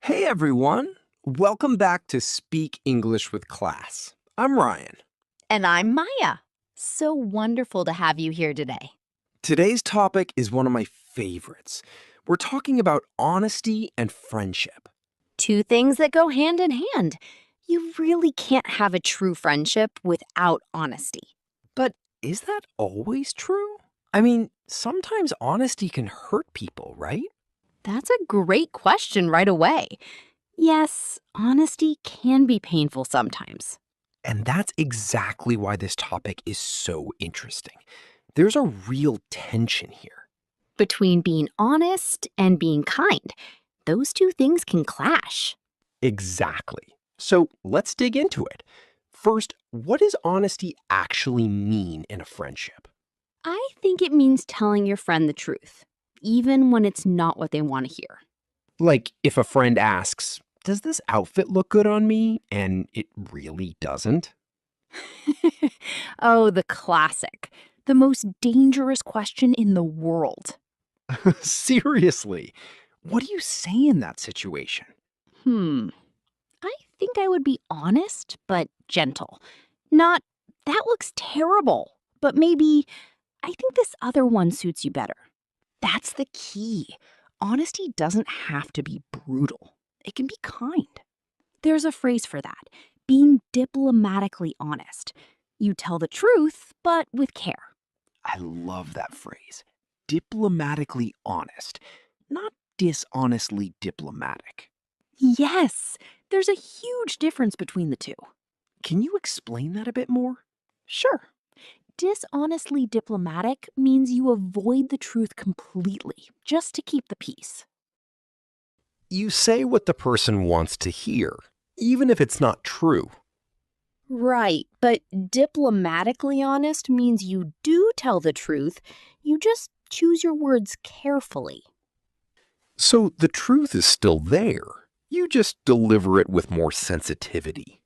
Hey everyone! Welcome back to Speak English with Class. I'm Ryan. And I'm Maya. So wonderful to have you here today. Today's topic is one of my favorites. We're talking about honesty and friendship. Two things that go hand in hand. You really can't have a true friendship without honesty. But is that always true? I mean, sometimes honesty can hurt people, right? That's a great question right away. Yes, honesty can be painful sometimes. And that's exactly why this topic is so interesting. There's a real tension here. Between being honest and being kind, those two things can clash. Exactly. So let's dig into it. First, what does honesty actually mean in a friendship? I think it means telling your friend the truth, even when it's not what they want to hear. Like if a friend asks, does this outfit look good on me? And it really doesn't. Oh, the classic. The most dangerous question in the world. Seriously, what do you say in that situation? Hmm. I think I would be honest, but gentle. Not, that looks terrible, but maybe, I think this other one suits you better. That's the key. Honesty doesn't have to be brutal, it can be kind. There's a phrase for that, being diplomatically honest. You tell the truth, but with care. I love that phrase. Diplomatically honest, not dishonestly diplomatic. Yes, there's a huge difference between the two. Can you explain that a bit more? Sure. Dishonestly diplomatic means you avoid the truth completely, just to keep the peace. You say what the person wants to hear, even if it's not true. Right, but diplomatically honest means you do tell the truth, you just choose your words carefully. So the truth is still there. You just deliver it with more sensitivity.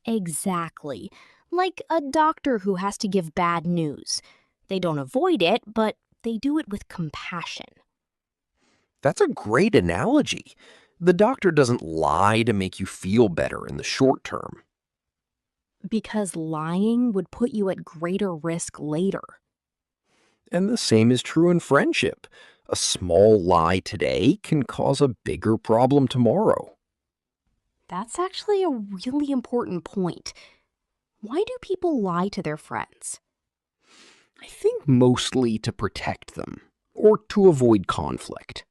Exactly. Like a doctor who has to give bad news. They don't avoid it, but they do it with compassion. That's a great analogy. The doctor doesn't lie to make you feel better in the short term. Because lying would put you at greater risk later. And the same is true in friendship. A small lie today can cause a bigger problem tomorrow. That's actually a really important point. Why do people lie to their friends? I think mostly to protect them or to avoid conflict.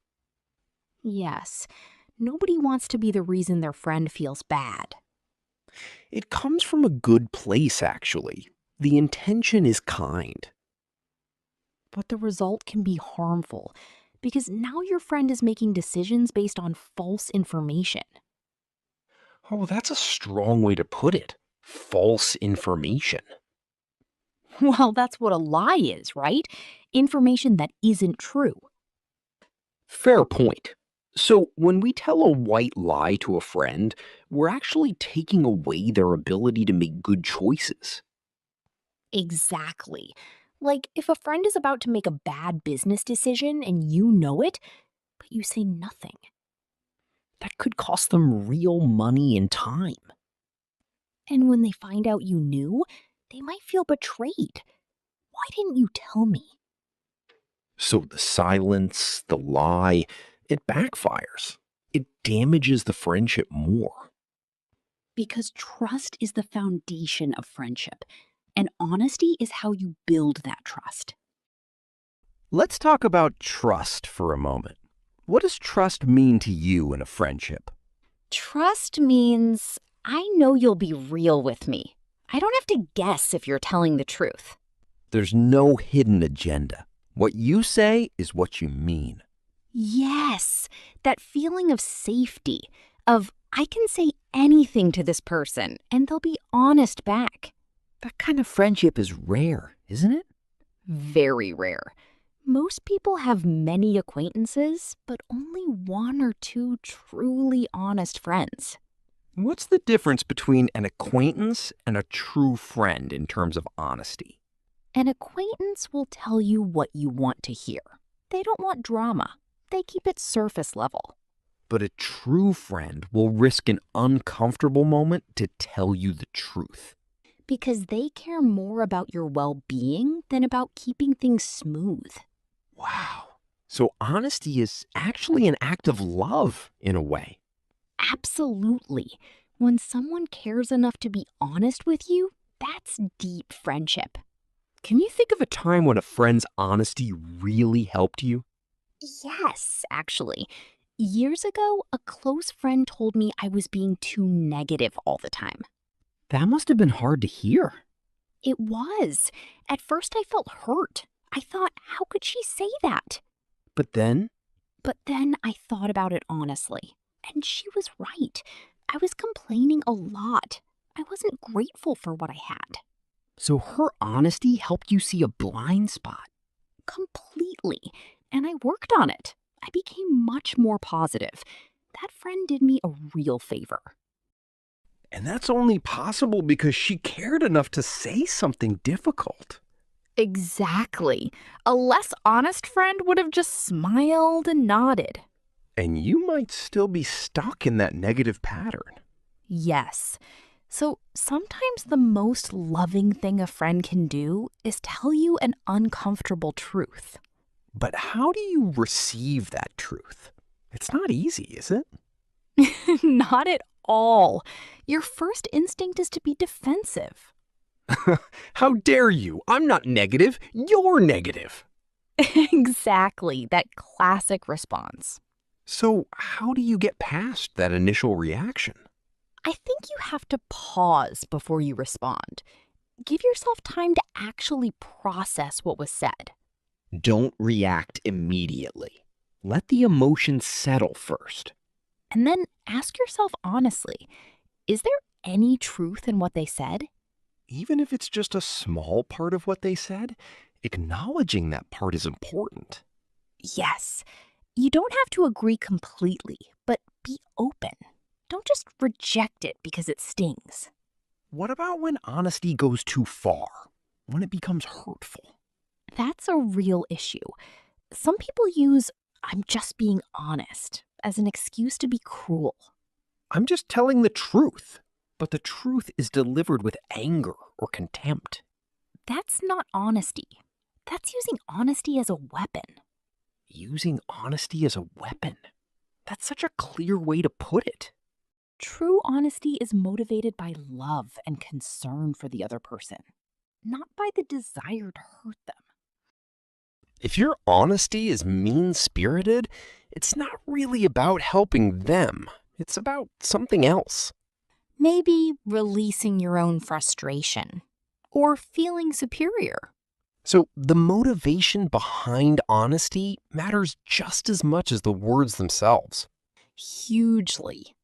Yes, nobody wants to be the reason their friend feels bad. It comes from a good place, actually. The intention is kind. But the result can be harmful because now your friend is making decisions based on false information. Oh, that's a strong way to put it. False information. Well, that's what a lie is, right? Information that isn't true. Fair point. So, when we tell a white lie to a friend, we're actually taking away their ability to make good choices. Exactly. Like if a friend is about to make a bad business decision and you know it, but you say nothing. That could cost them real money and time. And when they find out you knew, they might feel betrayed. Why didn't you tell me? So, the silence, the lie, it backfires. It damages the friendship more. Because trust is the foundation of friendship, and honesty is how you build that trust. Let's talk about trust for a moment. What does trust mean to you in a friendship? Trust means I know you'll be real with me. I don't have to guess if you're telling the truth. There's no hidden agenda. What you say is what you mean. Yes, that feeling of safety, of I can say anything to this person and they'll be honest back. That kind of friendship is rare, isn't it? Very rare. Most people have many acquaintances, but only one or two truly honest friends. What's the difference between an acquaintance and a true friend in terms of honesty? An acquaintance will tell you what you want to hear. They don't want drama. They keep it surface level. But a true friend will risk an uncomfortable moment to tell you the truth. Because they care more about your well being than about keeping things smooth. Wow. So honesty is actually an act of love in a way. Absolutely. When someone cares enough to be honest with you, that's deep friendship. Can you think of a time when a friend's honesty really helped you? Yes, actually. Years ago, a close friend told me I was being too negative all the time. That must have been hard to hear. It was. At first, I felt hurt. I thought, how could she say that? But then, But then I thought about it honestly, and she was right. I was complaining a lot. I wasn't grateful for what I had. so her honesty helped you see a blind spot. Completely. And I worked on it. I became much more positive. That friend did me a real favor. And that's only possible because she cared enough to say something difficult. Exactly. A less honest friend would have just smiled and nodded. And you might still be stuck in that negative pattern. Yes. So sometimes the most loving thing a friend can do is tell you an uncomfortable truth. But how do you receive that truth? It's not easy, is it? Not at all. Your first instinct is to be defensive. How dare you? I'm not negative. You're negative. Exactly, that classic response. So, how do you get past that initial reaction? I think you have to pause before you respond. Give yourself time to actually process what was said. Don't react immediately. Let the emotions settle first. And then ask yourself honestly, is there any truth in what they said? Even if it's just a small part of what they said, acknowledging that part is important. Yes. You don't have to agree completely, but be open. Don't just reject it because it stings. What about when honesty goes too far? When it becomes hurtful? That's a real issue. Some people use "I'm just being honest" as an excuse to be cruel. I'm just telling the truth, but the truth is delivered with anger or contempt. That's not honesty. That's using honesty as a weapon. Using honesty as a weapon. That's such a clear way to put it. True honesty is motivated by love and concern for the other person, not by the desire to hurt them. If your honesty is mean-spirited, it's not really about helping them. It's about something else. Maybe releasing your own frustration or feeling superior. So the motivation behind honesty matters just as much as the words themselves. Hugely.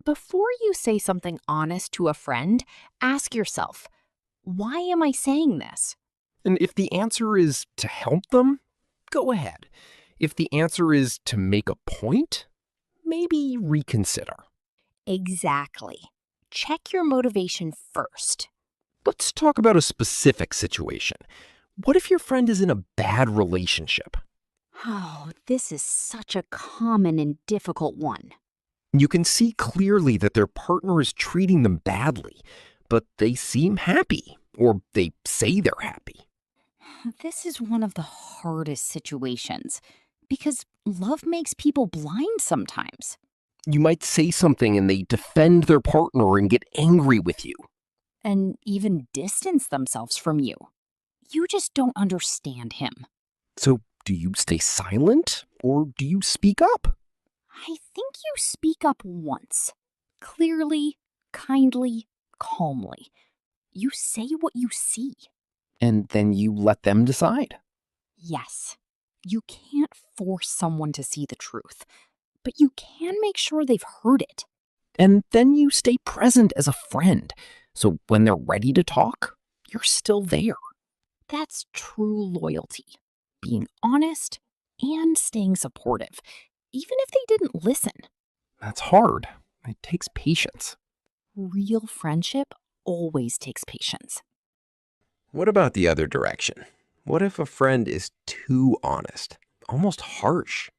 Before you say something honest to a friend, ask yourself, why am I saying this? And if the answer is to help them, go ahead. If the answer is to make a point, maybe reconsider. Exactly. Check your motivation first. Let's talk about a specific situation. What if your friend is in a bad relationship? Oh, this is such a common and difficult one. You can see clearly that their partner is treating them badly, but they seem happy, or they say they're happy. This is one of the hardest situations because love makes people blind sometimes. You might say something and they defend their partner and get angry with you. And even distance themselves from you. You just don't understand him. So do you stay silent or do you speak up? I think you speak up once. Clearly, kindly, calmly. You say what you see. And then you let them decide. Yes, you can't force someone to see the truth, but you can make sure they've heard it. And then you stay present as a friend. So when they're ready to talk, you're still there. That's true loyalty. Being honest and staying supportive, even if they didn't listen. That's hard. It takes patience. Real friendship always takes patience. What about the other direction? What if a friend is too honest, almost harsh?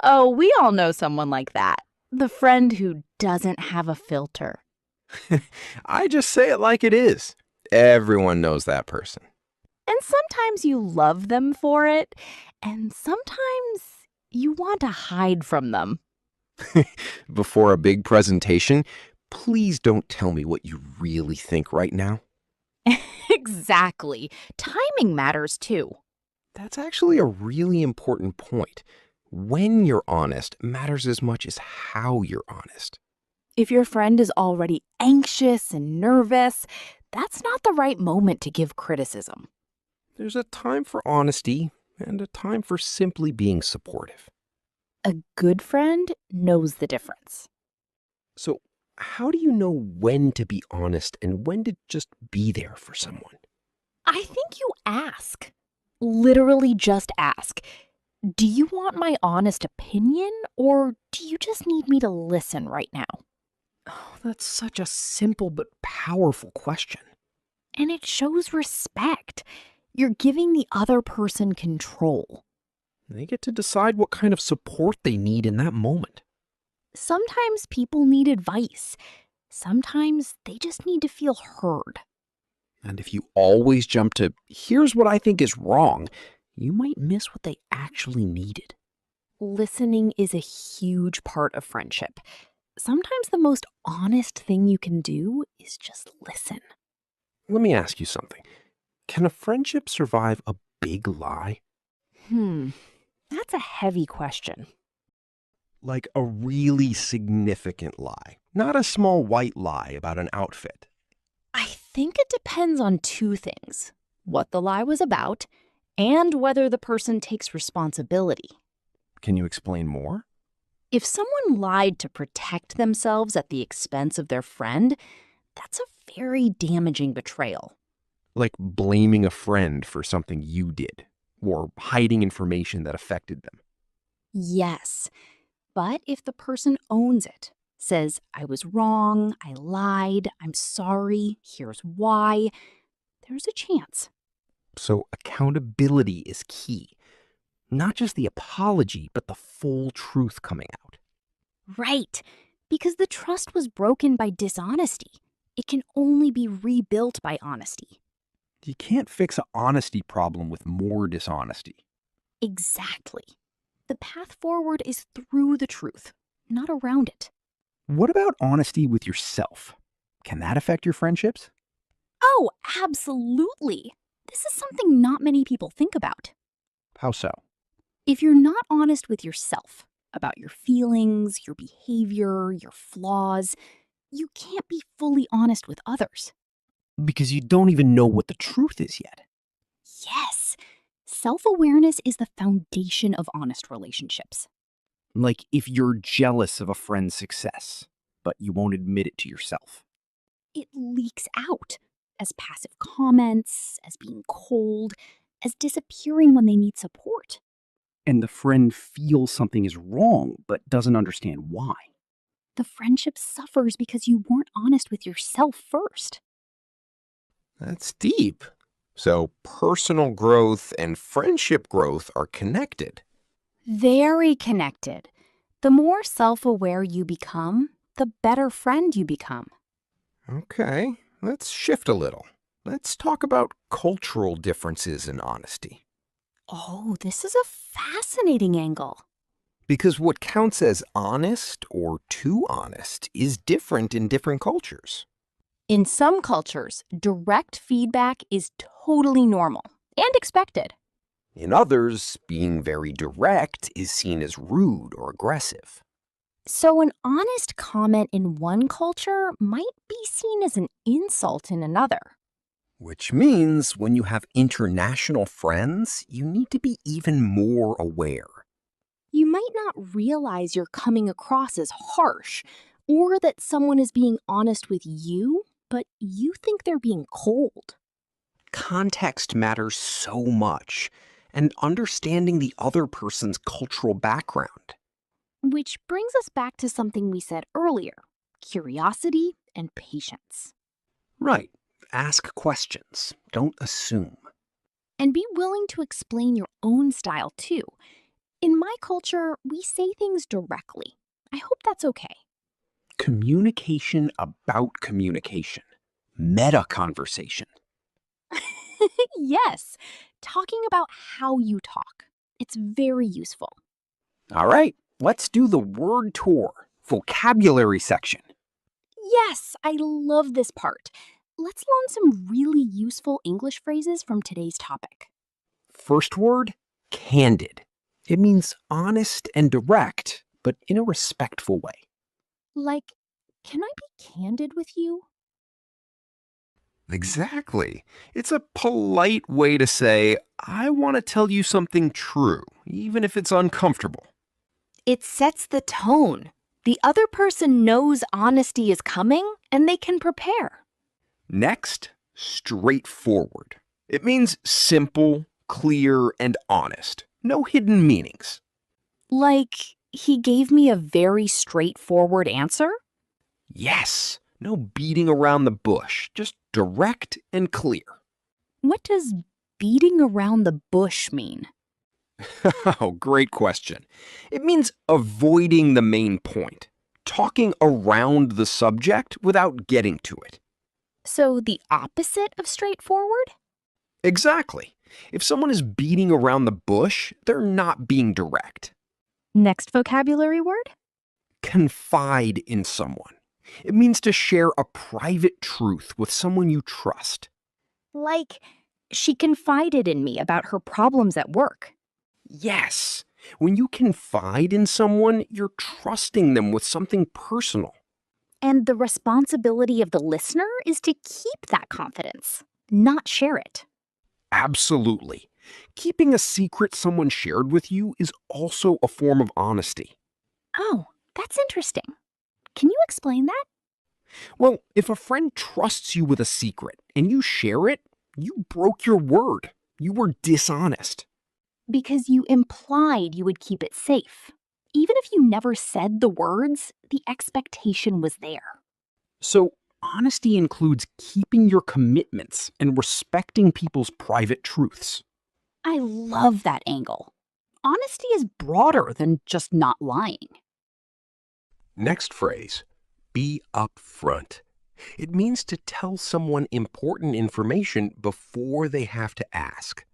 Oh, we all know someone like that. The friend who doesn't have a filter. I just say it like it is. Everyone knows that person. And sometimes you love them for it, and sometimes you want to hide from them. Before a big presentation, please don't tell me what you really think right now. Exactly. Timing matters too. That's actually a really important point. When you're honest matters as much as how you're honest. If your friend is already anxious and nervous, that's not the right moment to give criticism. There's a time for honesty and a time for simply being supportive. A good friend knows the difference. So, how do you know when to be honest and when to just be there for someone? I think you ask. Literally just ask. Do you want my honest opinion, or do you just need me to listen right now? Oh, that's such a simple but powerful question. And it shows respect. You're giving the other person control. They get to decide what kind of support they need in that moment. Sometimes people need advice. Sometimes they just need to feel heard. And if you always jump to, here's what I think is wrong, you might miss what they actually needed. Listening is a huge part of friendship. Sometimes the most honest thing you can do is just listen. Let me ask you something. Can a friendship survive a big lie? That's a heavy question. Like a really significant lie, not a small white lie about an outfit. I think it depends on two things: what the lie was about and whether the person takes responsibility. Can you explain more? If someone lied to protect themselves at the expense of their friend, that's a very damaging betrayal. Like blaming a friend for something you did, or hiding information that affected them. Yes, but if the person owns it, says, I was wrong, I lied, I'm sorry, here's why, there's a chance. So accountability is key. Not just the apology, but the full truth coming out. Right, because the trust was broken by dishonesty. It can only be rebuilt by honesty. You can't fix an honesty problem with more dishonesty. Exactly. The path forward is through the truth, not around it. What about honesty with yourself? Can that affect your friendships? Oh, absolutely. This is something not many people think about. How so? If you're not honest with yourself about your feelings, your behavior, your flaws, you can't be fully honest with others. Because you don't even know what the truth is yet. Yes, self-awareness is the foundation of honest relationships. Like if you're jealous of a friend's success, but you won't admit it to yourself. It leaks out as passive comments, as being cold, as disappearing when they need support. And the friend feels something is wrong, but doesn't understand why. The friendship suffers because you weren't honest with yourself first. That's deep. So personal growth and friendship growth are connected. Very connected. The more self-aware you become, the better friend you become. Okay, let's shift a little. Let's talk about cultural differences in honesty. Oh, this is a fascinating angle. Because what counts as honest or too honest is different in different cultures. In some cultures, direct feedback is totally normal and expected. In others, being very direct is seen as rude or aggressive. So an honest comment in one culture might be seen as an insult in another. Which means when you have international friends, you need to be even more aware. You might not realize you're coming across as harsh or that someone is being honest with you, but you think they're being cold. Context matters so much, and understanding the other person's cultural background. Which brings us back to something we said earlier: curiosity and patience. Right. Ask questions. Don't assume. And be willing to explain your own style too. In my culture, we say things directly. I hope that's okay. Communication about communication. Meta conversation. Yes, talking about how you talk. It's very useful. All right, let's do the word tour. Vocabulary section. Yes, I love this part. Let's learn some really useful English phrases from today's topic. First word, candid. It means honest and direct, but in a respectful way. Like, can I be candid with you? Exactly. It's a polite way to say, I want to tell you something true, even if it's uncomfortable. It sets the tone. The other person knows honesty is coming and they can prepare. Next, straightforward. It means simple, clear, and honest. No hidden meanings. Like, he gave me a very straightforward answer? Yes, no beating around the bush, just direct and clear. What does beating around the bush mean? Oh, great question. It means avoiding the main point, talking around the subject without getting to it. So, the opposite of straightforward? Exactly. If someone is beating around the bush, they're not being direct. Next vocabulary word? Confide in someone. It means to share a private truth with someone you trust. Like, she confided in me about her problems at work. Yes, when you confide in someone, you're trusting them with something personal. And the responsibility of the listener is to keep that confidence, not share it. Absolutely. Keeping a secret someone shared with you is also a form of honesty. Oh, that's interesting. Can you explain that? Well, if a friend trusts you with a secret and you share it, you broke your word. You were dishonest. Because you implied you would keep it safe. Even if you never said the words, the expectation was there. So, honesty includes keeping your commitments and respecting people's private truths. I love that angle. Honesty is broader than just not lying. Next phrase, be upfront. It means to tell someone important information before they have to ask.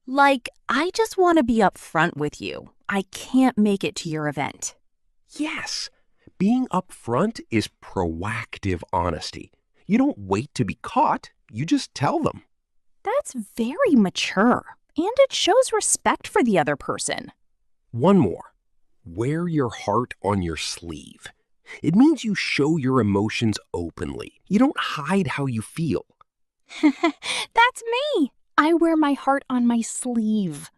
Like, I just want to be upfront with you. I can't make it to your event. Yes, being upfront is proactive honesty. You don't wait to be caught, you just tell them. That's very mature, and it shows respect for the other person. One more. Wear your heart on your sleeve. It means you show your emotions openly. You don't hide how you feel. That's me. I wear my heart on my sleeve.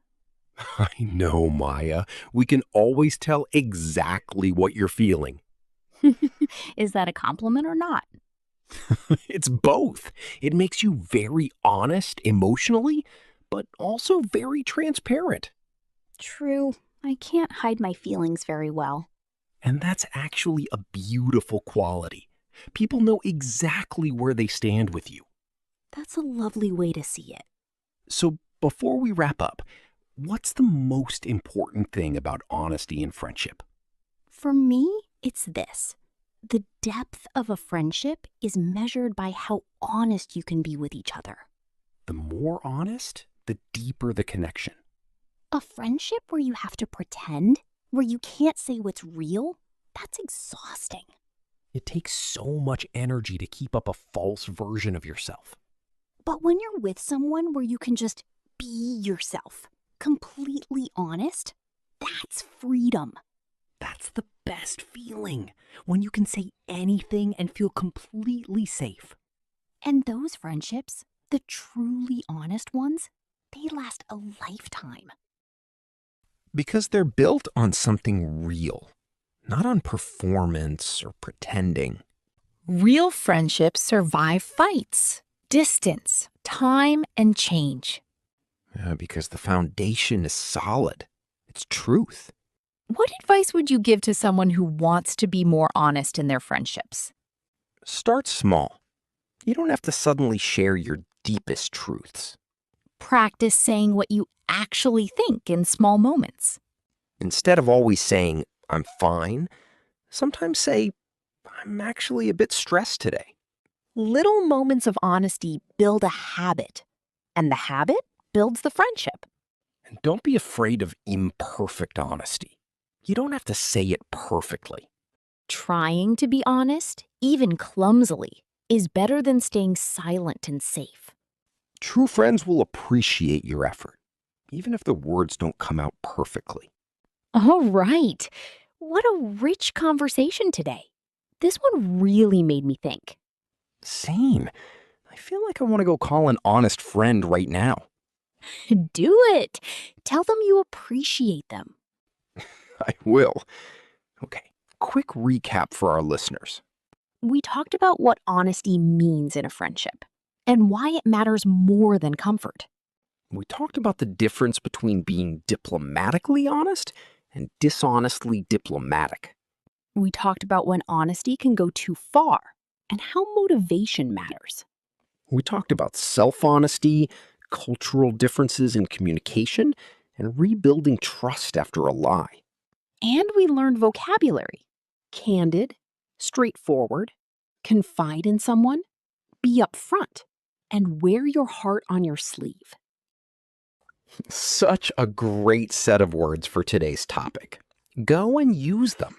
I know, Maya. We can always tell exactly what you're feeling. Is that a compliment or not? It's both. It makes you very honest emotionally, but also very transparent. True. I can't hide my feelings very well. And that's actually a beautiful quality. People know exactly where they stand with you. That's a lovely way to see it. So before we wrap up, what's the most important thing about honesty in friendship? For me, it's this. The depth of a friendship is measured by how honest you can be with each other. The more honest, the deeper the connection. A friendship where you have to pretend, where you can't say what's real, that's exhausting. It takes so much energy to keep up a false version of yourself. But when you're with someone where you can just be yourself, completely honest, that's freedom. That's the best feeling, when you can say anything and feel completely safe. And those friendships, the truly honest ones, they last a lifetime. Because they're built on something real, not on performance or pretending. Real friendships survive fights, distance, time, and change. Because the foundation is solid. It's truth. What advice would you give to someone who wants to be more honest in their friendships? Start small. You don't have to suddenly share your deepest truths. Practice saying what you actually think in small moments. Instead of always saying, I'm fine, sometimes say, I'm actually a bit stressed today. Little moments of honesty build a habit, and the habit builds the friendship. And don't be afraid of imperfect honesty. You don't have to say it perfectly. Trying to be honest, even clumsily, is better than staying silent and safe. True friends will appreciate your effort, even if the words don't come out perfectly. All right. What a rich conversation today. This one really made me think. Same. I feel like I want to go call an honest friend right now. Do it. Tell them you appreciate them. I will. Okay, quick recap for our listeners. We talked about what honesty means in a friendship and why it matters more than comfort. We talked about the difference between being diplomatically honest and dishonestly diplomatic. We talked about when honesty can go too far and how motivation matters. We talked about self-honesty, cultural differences in communication, and rebuilding trust after a lie. And we learned vocabulary: candid, straightforward, confide in someone, be upfront, and wear your heart on your sleeve. Such a great set of words for today's topic. Go and use them.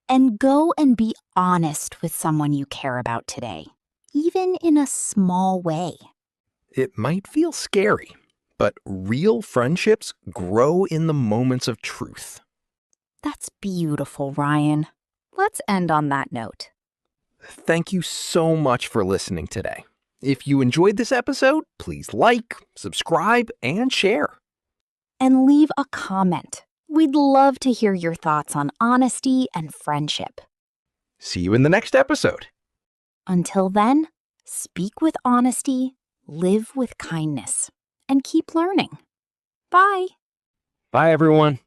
And go and be honest with someone you care about today, even in a small way. It might feel scary, but real friendships grow in the moments of truth. That's beautiful, Ryan. Let's end on that note. Thank you so much for listening today. If you enjoyed this episode, please like, subscribe, and share. And leave a comment. We'd love to hear your thoughts on honesty and friendship. See you in the next episode. Until then, speak with honesty, live with kindness, and keep learning. Bye. Bye, everyone.